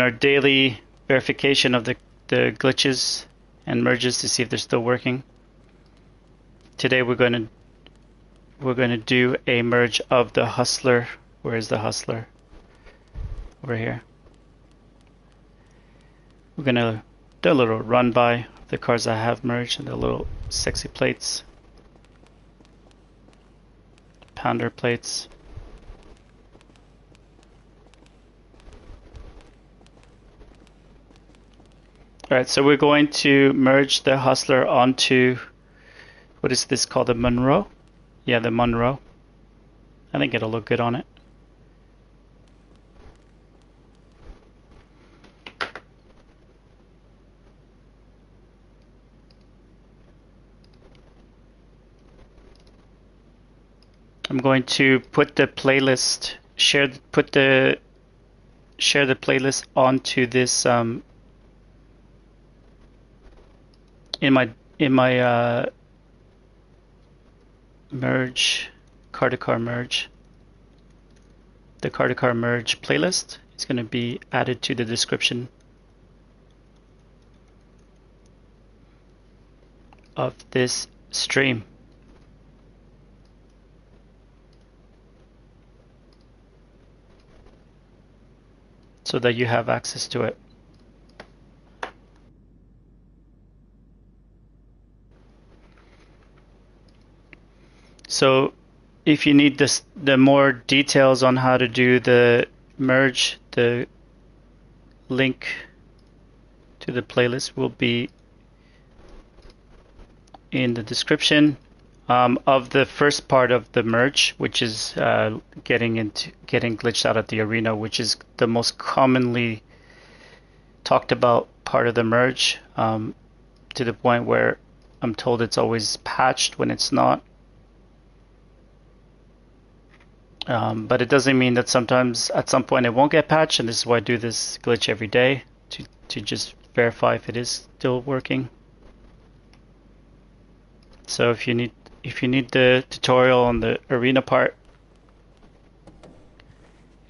our daily verification of the glitches and merges to see if they're still working. Today we're going to do a merge of the hustler. Where is the hustler? Over here. We're going to do a little run by of the cars I have merged and the little sexy plates. Pounder plates. Alright, so we're going to merge the hustler onto, what is this called, the Monroe? Yeah, the Monroe. I think it'll look good on it. I'm going to put the playlist, share the playlist onto this in my merge, car to car merge. The car to car merge playlist is going to be added to the description of this stream. So that you have access to it. So if you need the more details on how to do the merge, the link to the playlist will be in the description of the first part of the merge, which is getting glitched out at the arena, which is the most commonly talked about part of the merge, to the point where I'm told it's always patched when it's not. But it doesn't mean that sometimes at some point it won't get patched, and this is why I do this glitch every day to just verify if it is still working. So if you need the tutorial on the arena part,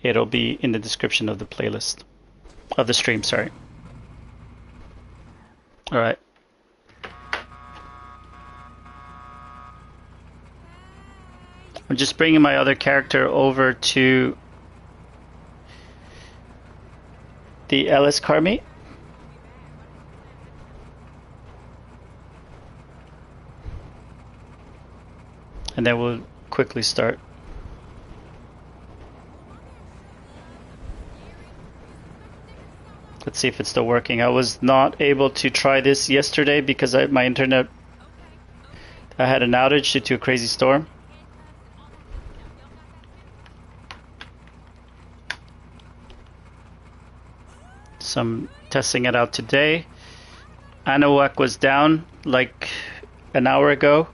it'll be in the description of the playlist of the stream, sorry. All right. I'm just bringing my other character over to the LS car meet. And then we'll quickly start. Let's see if it's still working. I was not able to try this yesterday because my internet, I had an outage due to a crazy storm. So I'm testing it out today. Anahuac was down like an hour ago.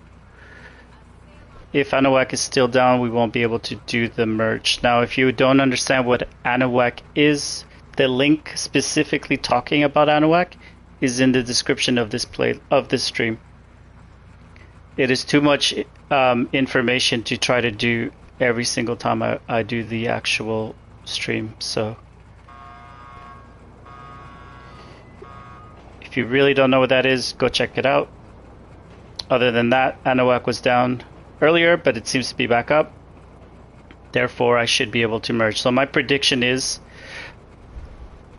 If Anahuac is still down, we won't be able to do the merge. Now, if you don't understand what Anahuac is, the link specifically talking about Anahuac is in the description of this stream. It is too much information to try to do every single time I do the actual stream. So if you really don't know what that is, go check it out. Other than that, Anahuac was down earlier, but it seems to be back up. Therefore, I should be able to merge. So my prediction is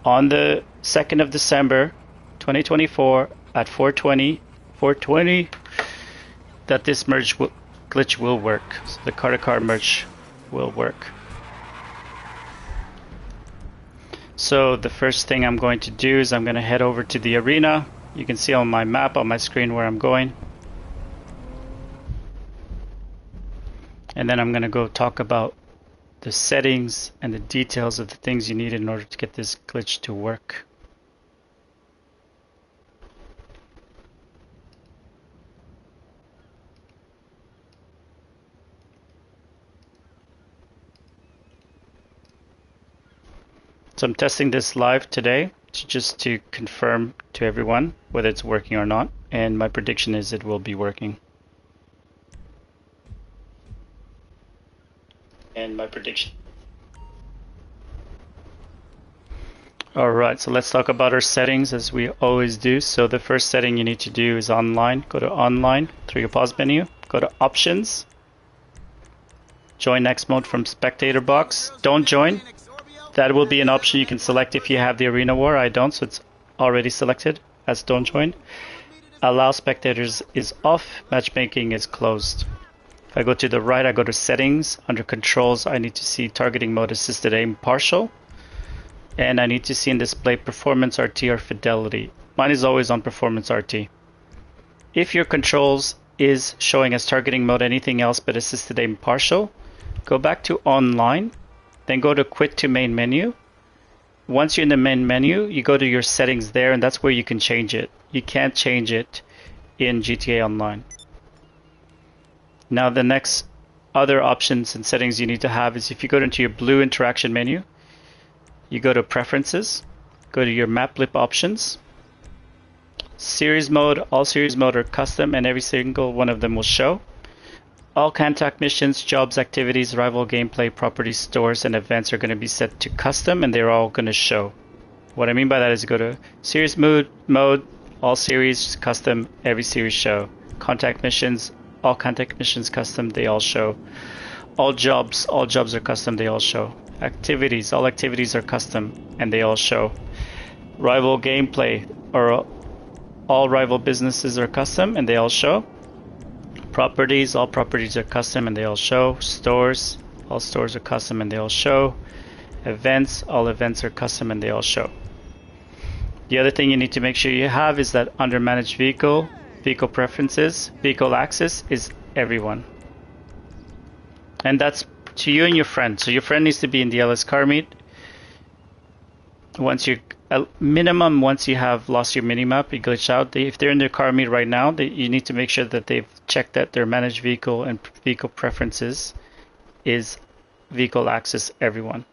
on the 2nd of December, 2024 at 4:20, that this merge glitch will work. So the car-to-car merge will work. So the first thing I'm going to do is I'm going to head over to the arena. You can see on my map on my screen where I'm going. And then I'm going to go talk about the settings and the details of the things you need in order to get this glitch to work. So I'm testing this live today just to confirm to everyone whether it's working or not, and my prediction is it will be working. Alright, so let's talk about our settings as we always do. So the first setting you need to do is online. Go to online through your pause menu. Go to options. Join next mode from spectator box. Don't join. That will be an option you can select if you have the arena war. I don't, so it's already selected as don't join. Allow spectators is off. Matchmaking is closed. If I go to the right, I go to settings. Under controls, I need to see targeting mode, assisted aim, partial. And I need to see in display performance RT or fidelity. Mine is always on performance RT. If your controls is showing as targeting mode anything else but assisted aim partial, go back to online, then go to quit to main menu. Once you're in the main menu, you go to your settings there, and that's where you can change it. You can't change it in GTA Online. Now the next other options and settings you need to have is if you go into your blue interaction menu, you go to preferences, go to your map blip options, series mode, all series mode are custom and every single one of them will show. All contact missions, jobs, activities, rival gameplay, properties, stores, and events are going to be set to custom and they're all going to show. What I mean by that is go to series mode, all series, custom, every series show. Contact missions, all contact missions custom, they all show. All jobs are custom, they all show. Activities, all activities are custom and they all show. Rival gameplay, or all rival businesses are custom and they all show. Properties, all properties are custom and they all show. Stores, all stores are custom and they all show. Events, all events are custom and they all show. The other thing you need to make sure you have is that under manage vehicle, vehicle preferences, vehicle access is everyone. And that's to you and your friend. So your friend needs to be in the LS car meet. Once you minimum, once you have lost your minimap, you glitch out. If they're in their car meet right now, you need to make sure that they've checked that their managed vehicle and vehicle preferences is vehicle access everyone.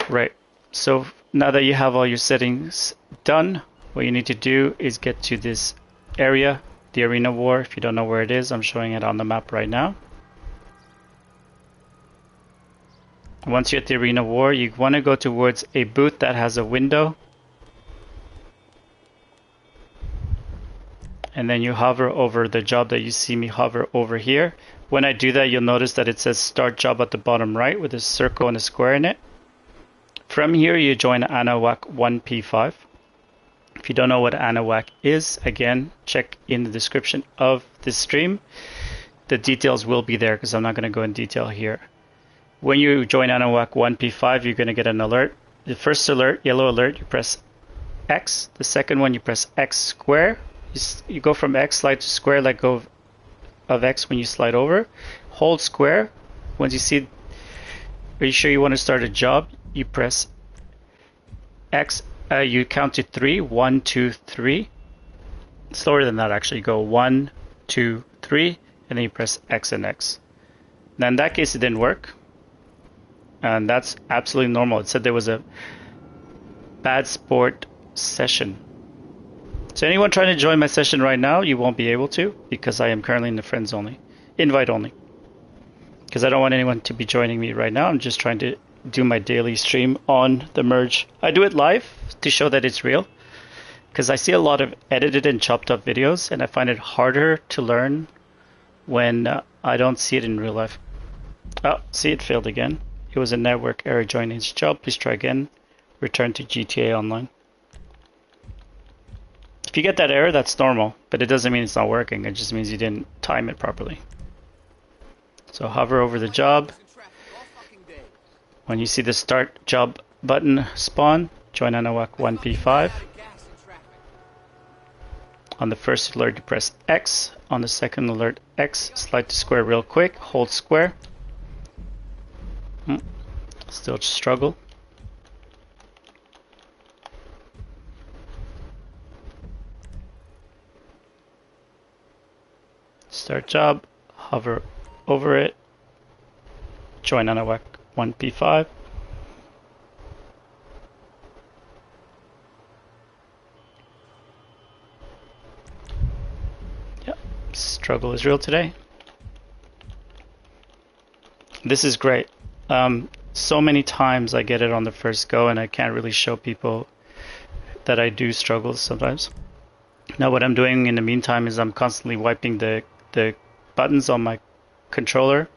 Right. So now that you have all your settings done, what you need to do is get to this area, the arena war. If you don't know where it is, I'm showing it on the map right now. Once you're at the arena war, you want to go towards a booth that has a window. And then you hover over the job that you see me hover over here. When I do that, you'll notice that it says start job at the bottom right with a circle and a square in it. From here, you join ANAWAC 1P5. If you don't know what ANAWAC is, again, check in the description of this stream. The details will be there because I'm not going to go in detail here. When you join ANAWAC 1P5, you're going to get an alert. The first alert, yellow alert, you press X. The second one, you press X square. You go from X, slide to square, let go of X when you slide over. Hold square. Once you see, are you sure you want to start a job? You press X. You count to 3. 1, 2, 3. Slower than that, actually. You go 1, 2, 3, and then you press X and X. Now, in that case, it didn't work. And that's absolutely normal. It said there was a bad sport session. So anyone trying to join my session right now, you won't be able to because I am currently in the friends only, invite only. Because I don't want anyone to be joining me right now. I'm just trying to do my daily stream on the merge. I do it live to show that it's real because I see a lot of edited and chopped up videos and I find it harder to learn when I don't see it in real life. Oh, see, it failed again. It was a network error joining this job. Please try again. Return to GTA Online. If you get that error, that's normal, but it doesn't mean it's not working. It just means you didn't time it properly. So hover over the job. When you see the start job button spawn, join ANAWAC 1P5. On the first alert, you press X. On the second alert, X. Slide to square real quick. Hold square. Still struggle. Start job. Hover over it. Join ANAWAC 1P5. Yep, struggle is real today. This is great. so many times I get it on the first go, and I can't really show people that I do struggle sometimes. Now what I'm doing in the meantime is I'm constantly wiping the buttons on my controller,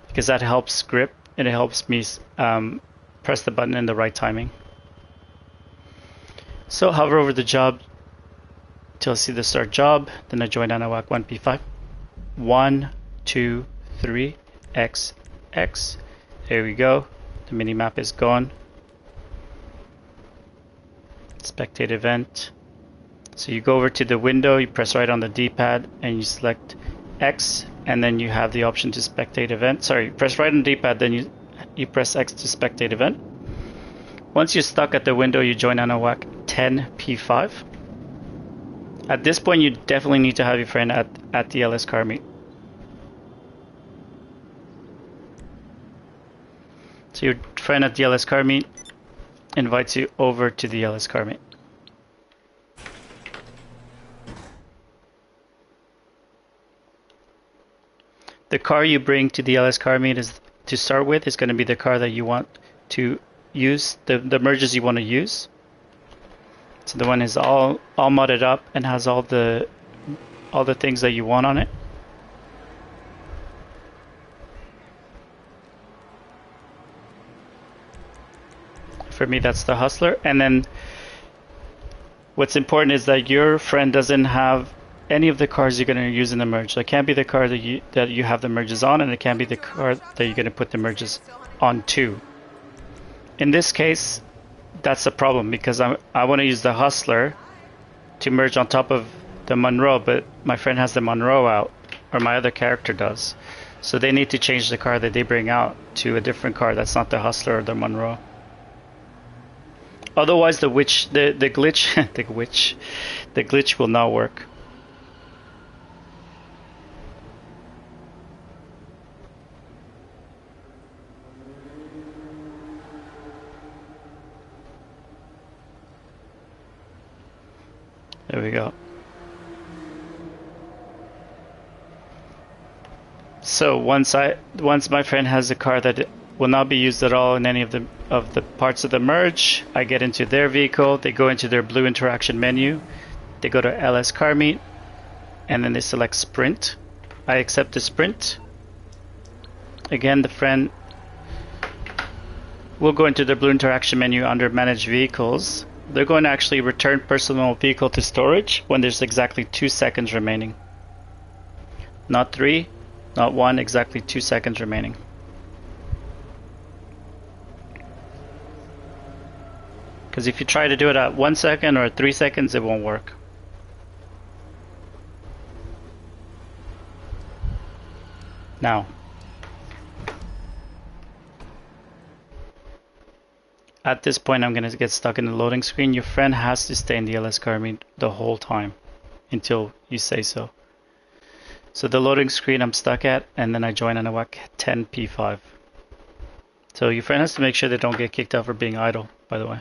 because that helps grip and it helps me press the button in the right timing. So hover over the job till I see the start job, then I join Anahuac 1P5. 1, 2, 3, X, X. There we go. The mini map is gone. Spectate event. So you go over to the window, you press right on the D-pad and you select X, and then you have the option to spectate event. Sorry, press right on the D-pad, then you press X to spectate event. Once you're stuck at the window, you join Anahuac 10P5. At this point, you definitely need to have your friend at the LS car meet. So your friend at the LS car meet invites you over to the LS car meet. The car you bring to the LS car meet is to start with is going to be the car that you want to use, the merges you want to use. So the one is all modded up and has all the things that you want on it. For me, that's the Hustler. And then what's important is that your friend doesn't have any of the cars you're going to use in the merge. So it can't be the car that you have the merges on, and it can't be the car that you're going to put the merges onto. In this case, that's a problem, because I want to use the Hustler to merge on top of the Monroe, but my friend has the Monroe out, or my other character does. So they need to change the car that they bring out to a different car that's not the Hustler or the Monroe. Otherwise, the glitch the glitch will not work. There we go. So once my friend has a car that will not be used at all in any of the parts of the merge, I get into their vehicle, they go into their blue interaction menu, they go to LS car meet, and then they select sprint. I accept the sprint. Again, the friend will go into the blue interaction menu under manage vehicles. They're going to actually return personal vehicle to storage when there's exactly 2 seconds remaining. Not 3, not 1, exactly 2 seconds remaining. Because if you try to do it at 1 second or 3 seconds, it won't work. Now, at this point, I'm going to get stuck in the loading screen. Your friend has to stay in the LS car meet the whole time until you say so. So the loading screen I'm stuck at, and then I join Anahuac 10P5. So your friend has to make sure they don't get kicked out for being idle, by the way.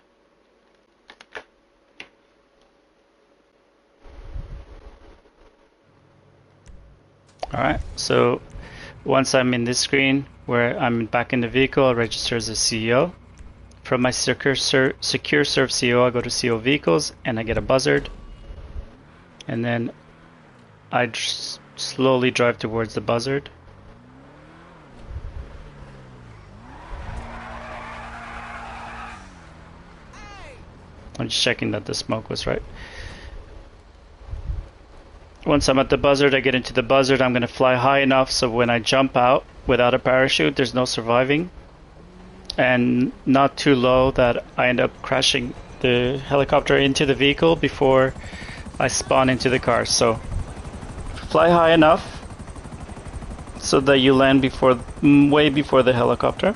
Alright, so once I'm in this screen where I'm back in the vehicle, I'll register as a CEO. From my secure serve CO, I go to CO vehicles and I get a buzzard. And then I slowly drive towards the buzzard. I'm just checking that the smoke was right. Once I'm at the buzzard, I get into the buzzard. I'm going to fly high enough so when I jump out without a parachute, there's no surviving. And not too low that I end up crashing the helicopter into the vehicle before I spawn into the car. So fly high enough so that you land way before the helicopter.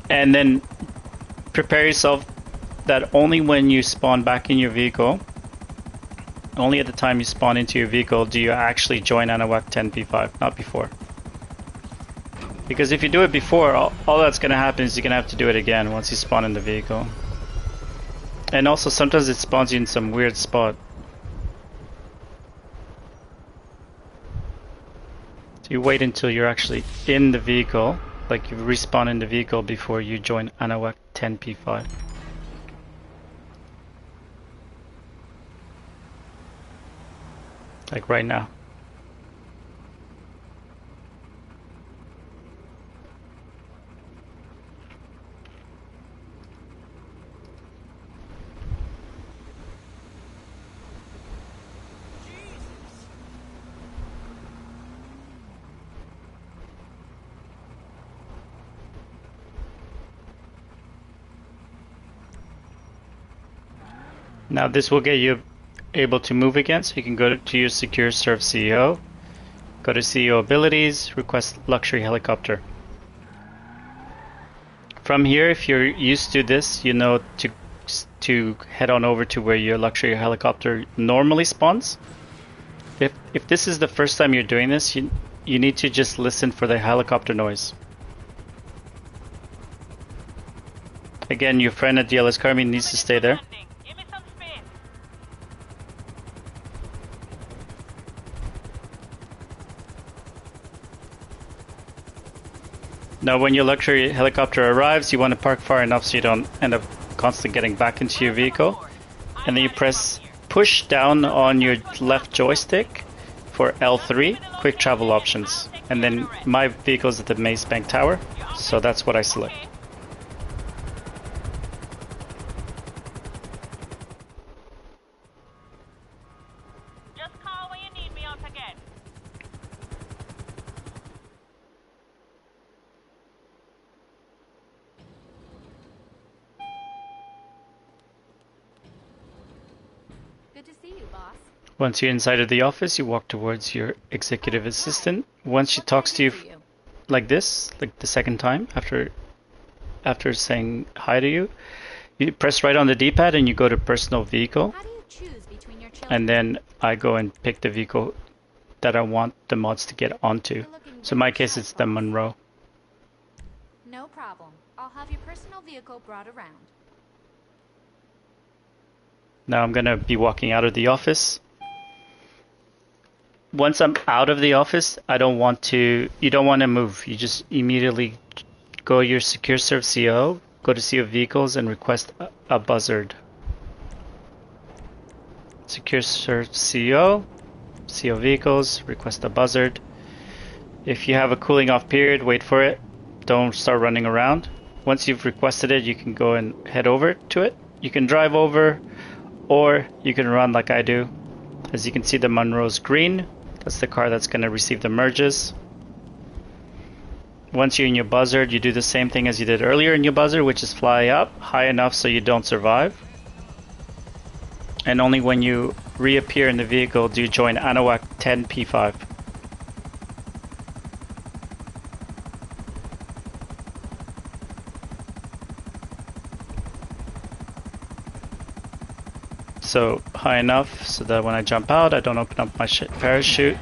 And then prepare yourself that only when you spawn back in your vehicle, only at the time you spawn into your vehicle do you actually join Anahuac 10P5, not before. Because if you do it before, all that's going to happen is you're going to have to do it again once you spawn in the vehicle. And also sometimes it spawns you in some weird spot. You wait until you're actually in the vehicle, like you respawn in the vehicle before you join Anahuac 10P5. Like right now. Now this will get you able to move again, so you can go to your secure serve CEO, go to CEO abilities, request luxury helicopter. From here, if you're used to this, you know to head on over to where your luxury helicopter normally spawns. If this is the first time you're doing this, you need to just listen for the helicopter noise. Again, your friend at DLS Carmi needs to stay there. Now when your luxury helicopter arrives, you want to park far enough so you don't end up constantly getting back into your vehicle. And then you press push down on your left joystick for L3, quick travel options. And then my vehicle is at the Maze Bank Tower, so that's what I select. Once you're inside of the office, you walk towards your executive assistant. Once she talks to you like this, like the second time after saying hi to you, you press right on the D-pad and you go to personal vehicle. And then I go and pick the vehicle that I want the mods to get onto. So in my case, it's the Monroe. No problem. I'll have your personal vehicle brought around. Now I'm gonna be walking out of the office. Once I'm out of the office, you don't want to move. You just immediately go to your secure serve CO, go to CO vehicles and request a buzzard. Secure serve CO vehicles, request a buzzard. If you have a cooling off period, wait for it. Don't start running around. Once you've requested it, you can go and head over to it. You can drive over, or you can run like I do. As you can see, the Monroe's green. That's the car that's going to receive the merges. Once you're in your buzzard, you do the same thing as you did earlier in your buzzard, which is fly up high enough so you don't survive. And only when you reappear in the vehicle do you join Anahuac 10P5. So high enough so that when I jump out, I don't open up my parachute.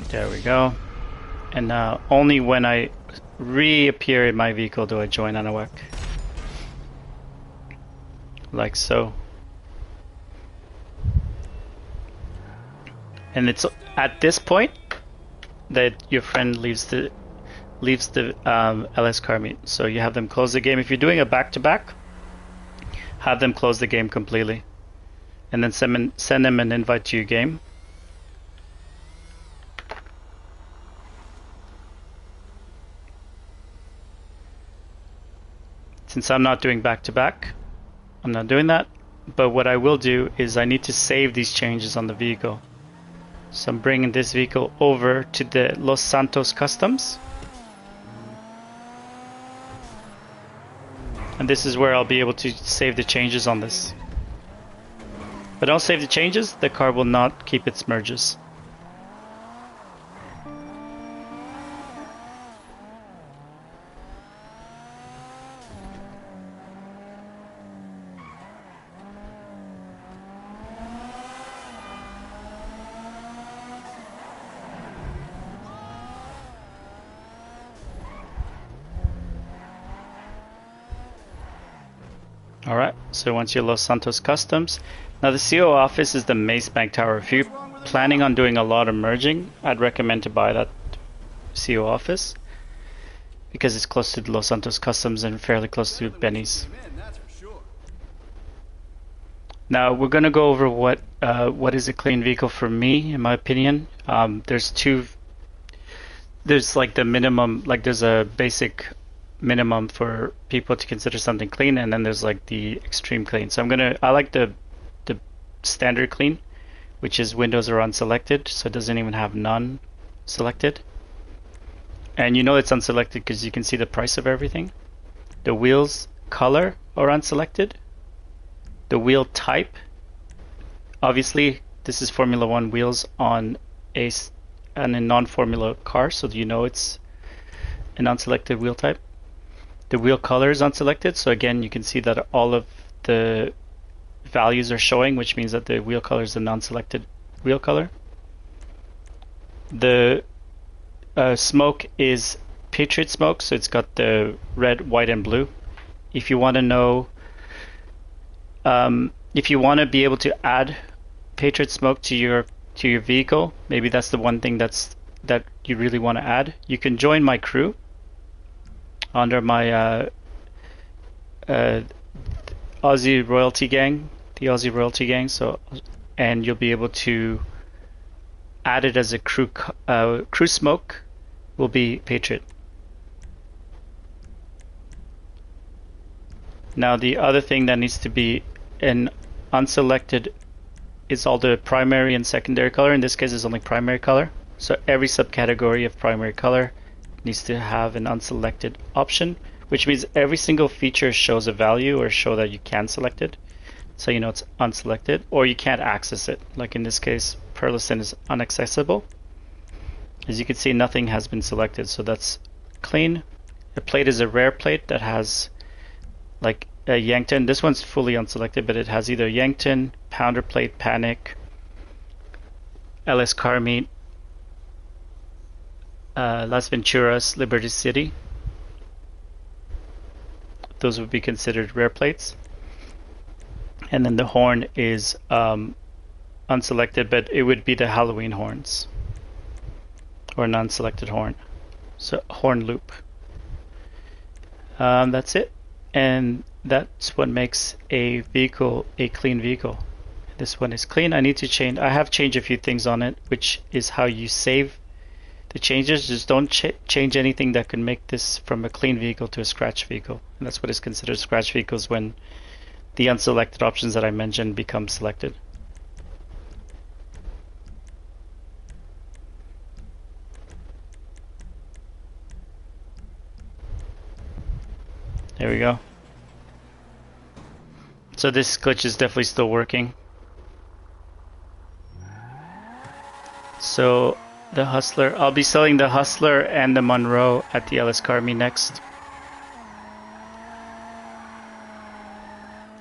There we go. And now only when I reappear in my vehicle do I join Anahuac. Like so. And it's at this point that your friend leaves the LS car meet. So you have them close the game. If you're doing a back-to-back, have them close the game completely. And then send them an invite to your game. Since I'm not doing back-to-back, I'm not doing that. But what I will do is I need to save these changes on the vehicle. So I'm bringing this vehicle over to the Los Santos Customs. And this is where I'll be able to save the changes on this. If I don't save the changes, the car will not keep its merges. Alright, so once you're Los Santos Customs, now the CO office is the Mace Bank Tower. If you're planning on doing a lot of merging, I'd recommend to buy that CO office because it's close to the Los Santos Customs and fairly close to Benny's. Now we're gonna go over what is a clean vehicle for me, in my opinion. There's like the minimum, like there's a basic minimum for people to consider something clean, and then there's like the extreme clean. So I like the standard clean, which is windows are unselected, so it doesn't even have none selected. And you know it's unselected because you can see the price of everything. The wheels color are unselected. The wheel type, obviously this is Formula 1 wheels on a non-Formula car, so you know it's an unselected wheel type. The wheel color is unselected, so again you can see that all of the values are showing, which means that the wheel color is a non-selected wheel color. The smoke is Patriot smoke, so it's got the red, white, and blue. If you want to know, if you want to be able to add Patriot smoke to your vehicle, maybe that's the one thing that you really want to add, you can join my crew under my Aussie Royalty Gang, the Aussie Royalty Gang. So, and you'll be able to add it as a crew. Crew smoke will be Patriot. Now the other thing that needs to be an unselected is all the primary and secondary color. In this case, it's only primary color. So every subcategory of primary color needs to have an unselected option, which means every single feature shows a value or show that you can select it. So you know it's unselected, or you can't access it. Like in this case, Perlison is unaccessible. As you can see, nothing has been selected, so that's clean. The plate is a rare plate that has like a Yankton. This one's fully unselected, but it has either Yankton, Pounder Plate, Panic, LS Car Meet, Las Venturas, Liberty City. Those would be considered rare plates. And then the horn is unselected, but it would be the Halloween horns or non-selected horn. So horn loop. That's it. And that's what makes a vehicle a clean vehicle. This one is clean. I need to change. I have changed a few things on it, which is how you save the changes. Just don't change anything that can make this from a clean vehicle to a scratch vehicle. And that's what is considered scratch vehicles, when the unselected options that I mentioned become selected. There we go. So this glitch is definitely still working. So the Hustler, I'll be selling the Hustler and the Monroe at the LS Car Meet next.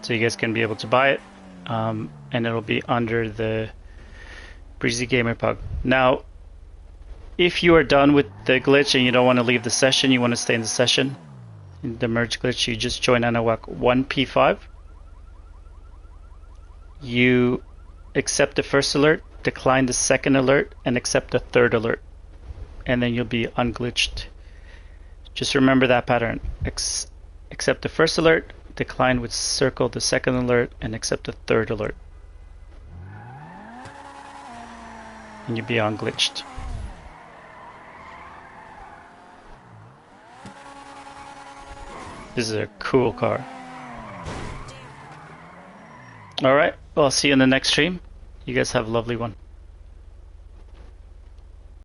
So you guys can be able to buy it, and it'll be under the Breezy Gamer Pug. Now, if you are done with the glitch and you don't want to leave the session, you want to stay in the session, in the merge glitch, you just join Anahuac 1P5. You accept the first alert, decline the second alert, and accept the third alert, and then you'll be unglitched. Just remember that pattern. Accept the first alert, decline with circle the second alert, and accept the third alert, and you'll be unglitched. This is a cool car. Alright, well, I'll see you in the next stream. You guys have a lovely one.